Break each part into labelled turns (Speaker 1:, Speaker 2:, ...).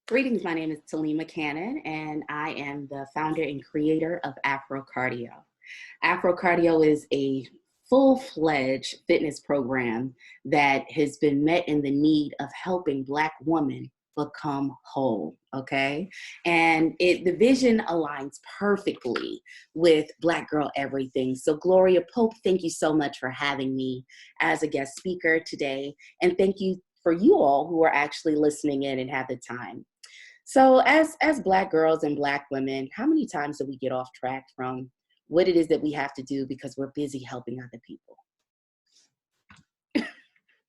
Speaker 1: Greetings, my name is Talima Cannon, and I am the founder and creator of Afro Cardio. Afro Cardio is a full-fledged fitness program that has been met in the need of helping Black women become whole, okay? And the vision aligns perfectly with Black Girl Everything. So Gloria Pope, thank you so much for having me as a guest speaker today. And thank you for you all who are actually listening in and have the time. So as Black girls and Black women, how many times do we get off track from what it is that we have to do because we're busy helping other people?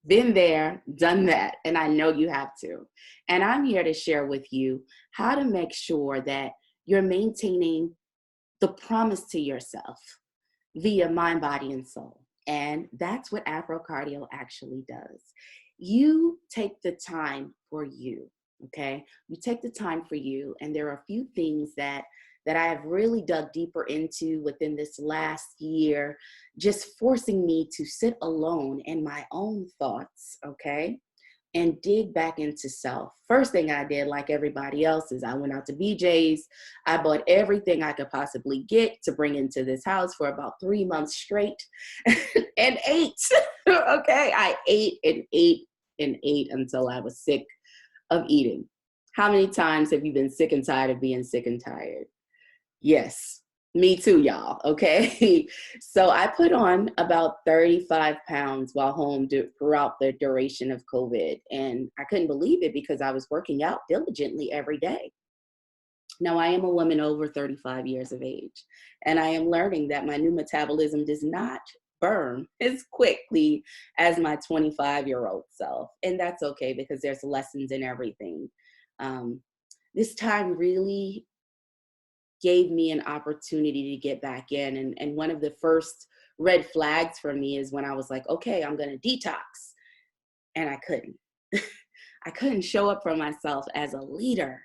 Speaker 1: Been there, done that, and I know you have to. And I'm here to share with you how to make sure that you're maintaining the promise to yourself via mind, body, and soul. And that's what Afro Cardio actually does. You take the time for you, okay? You take the time for you, and there are a few things that I have really dug deeper into within this last year, just forcing me to sit alone in my own thoughts, okay? And dig back into self. First thing I did, like everybody else, is I went out to BJ's. I bought everything I could possibly get to bring into this house for about 3 months straight and ate. Okay, I ate and ate and ate until I was sick of eating. How many times have you been sick and tired of being sick and tired? Yes, me too, y'all. Okay. So I put on about 35 pounds while home throughout the duration of COVID. And I couldn't believe it because I was working out diligently every day. Now, I am a woman over 35 years of age, and I am learning that my new metabolism does not burn as quickly as my 25-year-old self. And that's okay because there's lessons in everything. Um, this time really gave me an opportunity to get back in. And one of the first red flags for me is when I was like, okay, I'm going to detox. And I couldn't. I couldn't show up for myself as a leader.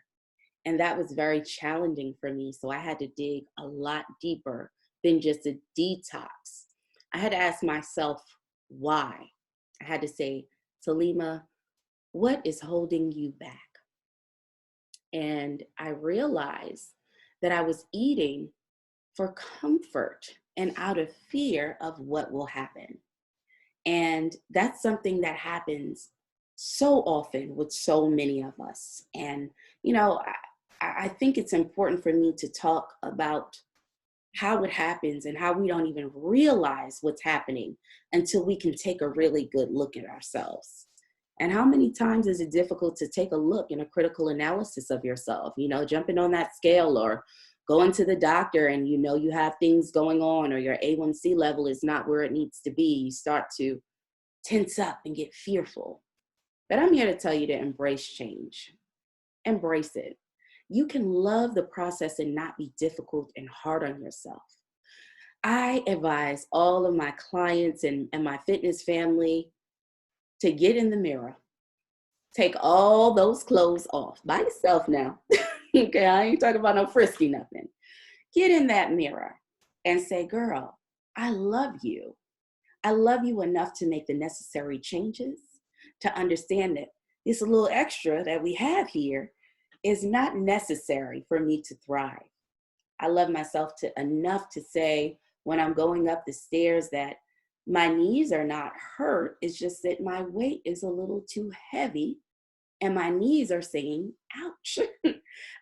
Speaker 1: And that was very challenging for me. So I had to dig a lot deeper than just a detox. I had to ask myself why. I had to say, Talima, what is holding you back? And I realized that I was eating for comfort and out of fear of what will happen. And that's something that happens so often with so many of us. And, you know, I think it's important for me to talk about how it happens and how we don't even realize what's happening until we can take a really good look at ourselves. And how many times is it difficult to take a look and a critical analysis of yourself, you know, jumping on that scale or going to the doctor and you know you have things going on or your A1C level is not where it needs to be. You start to tense up and get fearful. But I'm here to tell you to embrace change. Embrace it. You can love the process and not be difficult and hard on yourself. I advise all of my clients and my fitness family to get in the mirror. Take all those clothes off by yourself now. Okay, I ain't talking about no frisky nothing. Get in that mirror and say, girl, I love you. I love you enough to make the necessary changes, to understand that this little extra that we have here is not necessary for me to thrive. I love myself enough to say when I'm going up the stairs that my knees are not hurt. It's just that my weight is a little too heavy and my knees are saying, ouch.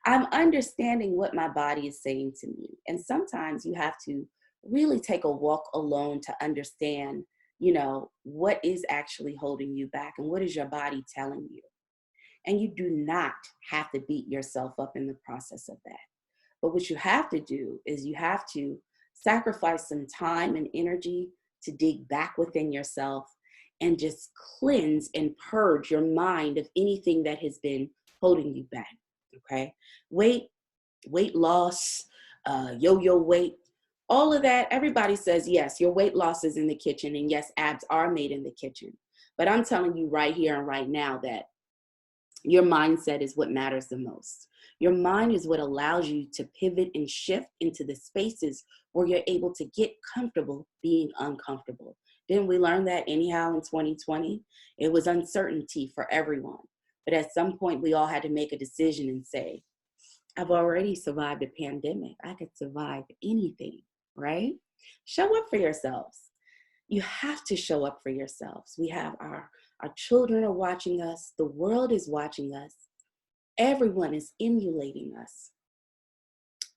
Speaker 1: I'm understanding what my body is saying to me. And sometimes you have to really take a walk alone to understand, you know, what is actually holding you back and what is your body telling you. And you do not have to beat yourself up in the process of that. But what you have to do is you have to sacrifice some time and energy to dig back within yourself and just cleanse and purge your mind of anything that has been holding you back, okay? Weight loss, yo-yo weight, all of that, everybody says, yes, your weight loss is in the kitchen, and yes, abs are made in the kitchen. But I'm telling you right here and right now that your mindset is what matters the most. Your mind is what allows you to pivot and shift into the spaces where you're able to get comfortable being uncomfortable. Didn't we learn that anyhow in 2020? It was uncertainty for everyone. But at some point, we all had to make a decision and say, I've already survived a pandemic. I could survive anything, right? Show up for yourselves. You have to show up for yourselves. We have our children are watching us. The world is watching us. Everyone is emulating us.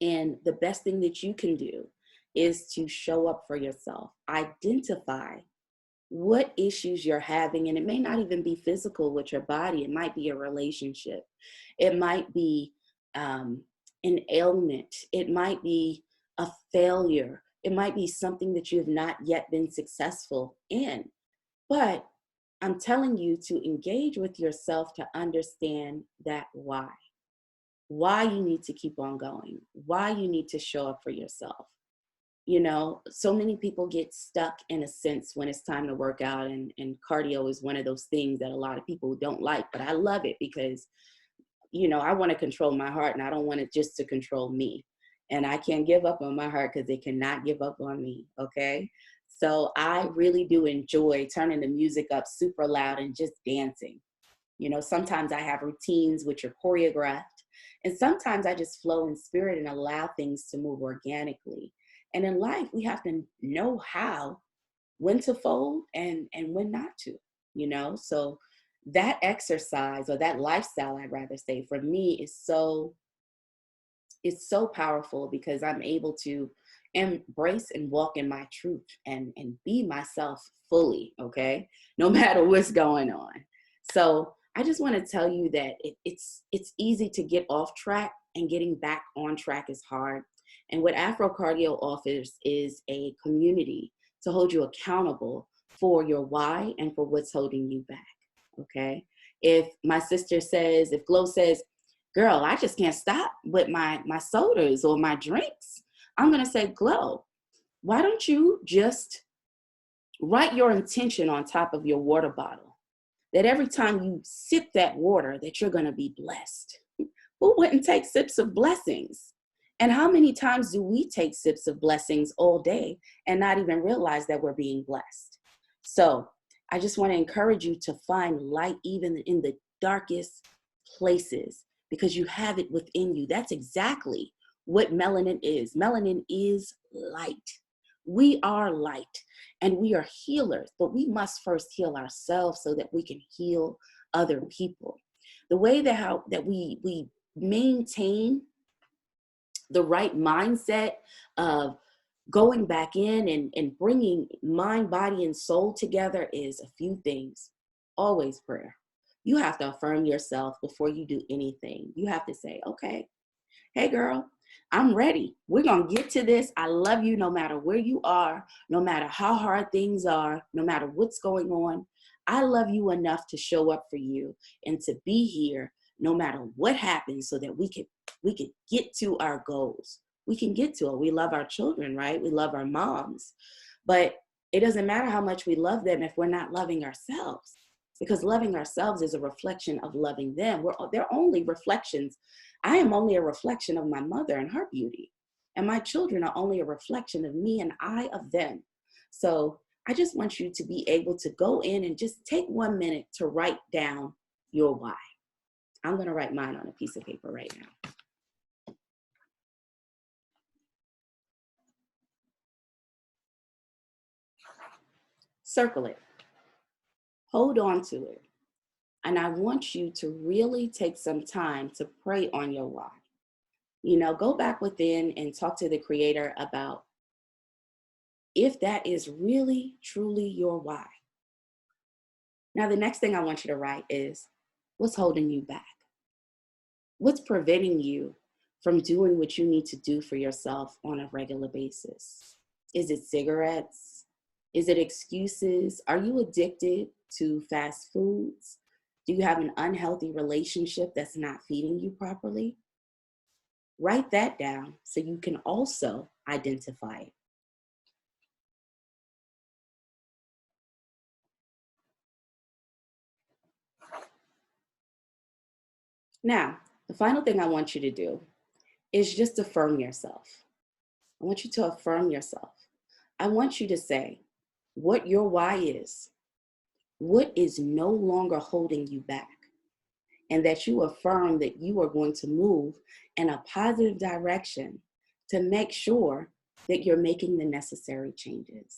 Speaker 1: And the best thing that you can do is to show up for yourself. Identify what issues you're having, and it may not even be physical with your body. It might be a relationship. It might be an ailment. It might be a failure. It might be something that you have not yet been successful in. But I'm telling you to engage with yourself to understand that why you need to keep on going, why you need to show up for yourself. You know, so many people get stuck in a sense when it's time to work out, and cardio is one of those things that a lot of people don't like, but I love it because, you know, I want to control my heart and I don't want it just to control me. And I can't give up on my heart because it cannot give up on me, okay? So I really do enjoy turning the music up super loud and just dancing. You know, sometimes I have routines which are choreographed, and sometimes I just flow in spirit and allow things to move organically. And in life, we have to know how, when to fold and when not to, you know? So that exercise, or that lifestyle, I'd rather say, for me is it's so powerful because I'm able to embrace and walk in my truth and be myself fully, okay? No matter what's going on. So I just want to tell you that it's easy to get off track, and getting back on track is hard. And what Afro Cardio offers is a community to hold you accountable for your why and for what's holding you back, okay? If my sister says, if Glow says, girl, I just can't stop with my sodas or my drinks, I'm going to say, Glow, why don't you just write your intention on top of your water bottle, that every time you sip that water, that you're going to be blessed. Who wouldn't take sips of blessings? And how many times do we take sips of blessings all day and not even realize that we're being blessed? So I just want to encourage you to find light even in the darkest places, because you have it within you. That's exactly what melanin is. Melanin is light. We are light and we are healers, but we must first heal ourselves so that we can heal other people. The way that we maintain the right mindset of going back in and bringing mind, body, and soul together is a few things. Always prayer. You have to affirm yourself before you do anything. You have to say, okay, hey girl, I'm ready. We're going to get to this. I love you no matter where you are, no matter how hard things are, no matter what's going on. I love you enough to show up for you and to be here no matter what happens, so that we could get to our goals. We can get to it. We love our children, right? We love our moms. But it doesn't matter how much we love them if we're not loving ourselves, because loving ourselves is a reflection of loving them. They're only reflections. I am only a reflection of my mother and her beauty. And my children are only a reflection of me and I of them. So I just want you to be able to go in and just take 1 minute to write down your why. I'm going to write mine on a piece of paper right now. Circle it. Hold on to it. And I want you to really take some time to pray on your why. You know, go back within and talk to the Creator about if that is really, truly your why. Now, the next thing I want you to write is, what's holding you back? What's preventing you from doing what you need to do for yourself on a regular basis? Is it cigarettes? Is it excuses? Are you addicted to fast foods? Do you have an unhealthy relationship that's not feeding you properly? Write that down so you can also identify it. Now, the final thing I want you to do is just affirm yourself. I want you to affirm yourself. I want you to say what your why is, what is no longer holding you back. and that you affirm that you are going to move in a positive direction to make sure that you're making the necessary changes.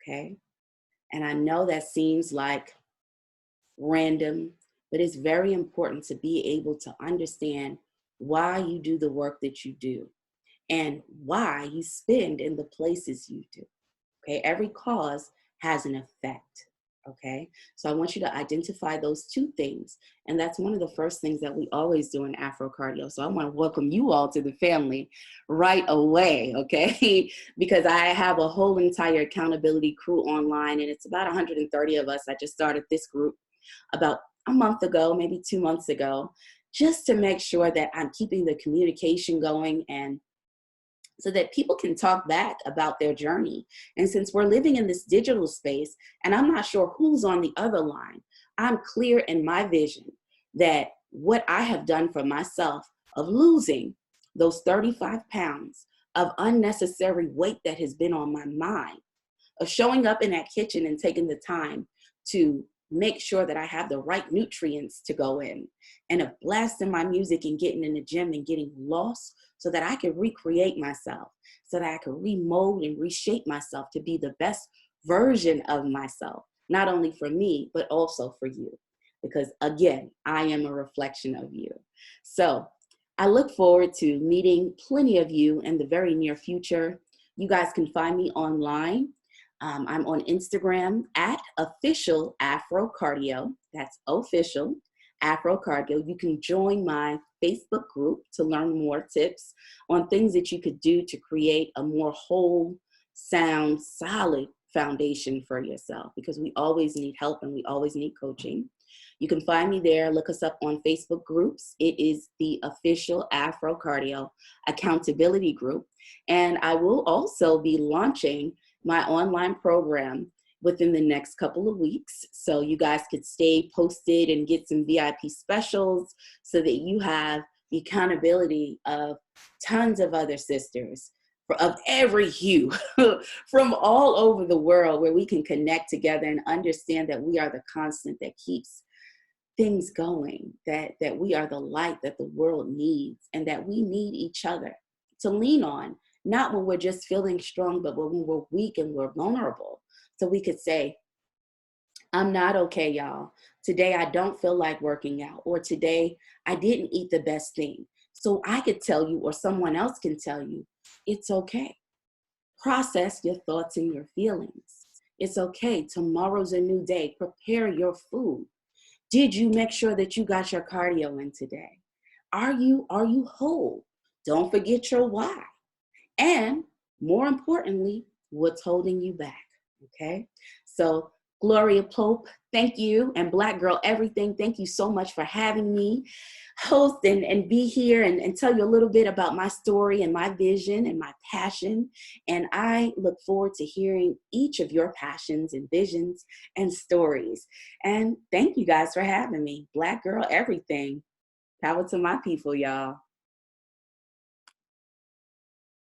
Speaker 1: Okay. And I know that seems like random, but it's very important to be able to understand why you do the work that you do and why you spend in the places you do. Okay, every cause has an effect. Okay, so I want you to identify those two things. And that's one of the first things that we always do in Afro Cardio. So I want to welcome you all to the family right away. Okay, because I have a whole entire accountability crew online, and it's about 130 of us. I just started this group about a month ago, maybe 2 months ago, just to make sure that I'm keeping the communication going and so that people can talk back about their journey. And since we're living in this digital space, and I'm not sure who's on the other line, I'm clear in my vision that what I have done for myself of losing those 35 pounds of unnecessary weight that has been on my mind, of showing up in that kitchen and taking the time to make sure that I have the right nutrients to go in, and of blasting my music and getting in the gym and getting lost so that I could recreate myself, so that I could remold and reshape myself to be the best version of myself, not only for me, but also for you. Because again, I am a reflection of you. So I look forward to meeting plenty of you in the very near future. You guys can find me online. I'm on Instagram at official Afro Cardio. That's official Afro Cardio. You can join my Facebook group to learn more tips on things that you could do to create a more whole, sound, solid foundation for yourself, because we always need help and we always need coaching. You can find me there. Look us up on Facebook groups. It is the official Afro Cardio accountability group. And I will also be launching my online program within the next couple of weeks. So you guys could stay posted and get some VIP specials so that you have the accountability of tons of other sisters of every hue from all over the world, where we can connect together and understand that we are the constant that keeps things going, that we are the light that the world needs, and that we need each other to lean on, not when we're just feeling strong, but when we're weak and we're vulnerable. So we could say, I'm not okay, y'all. Today I don't feel like working out, or today I didn't eat the best thing. So I could tell you, or someone else can tell you, it's okay. Process your thoughts and your feelings. It's okay. Tomorrow's a new day. Prepare your food. Did you make sure that you got your cardio in today? Are you whole? Don't forget your why. And more importantly, what's holding you back, okay? So Gloria Pope, thank you. And Black Girl Everything, thank you so much for having me host and be here and tell you a little bit about my story and my vision and my passion. And I look forward to hearing each of your passions and visions and stories. And thank you guys for having me. Black Girl Everything. Power to my people, y'all.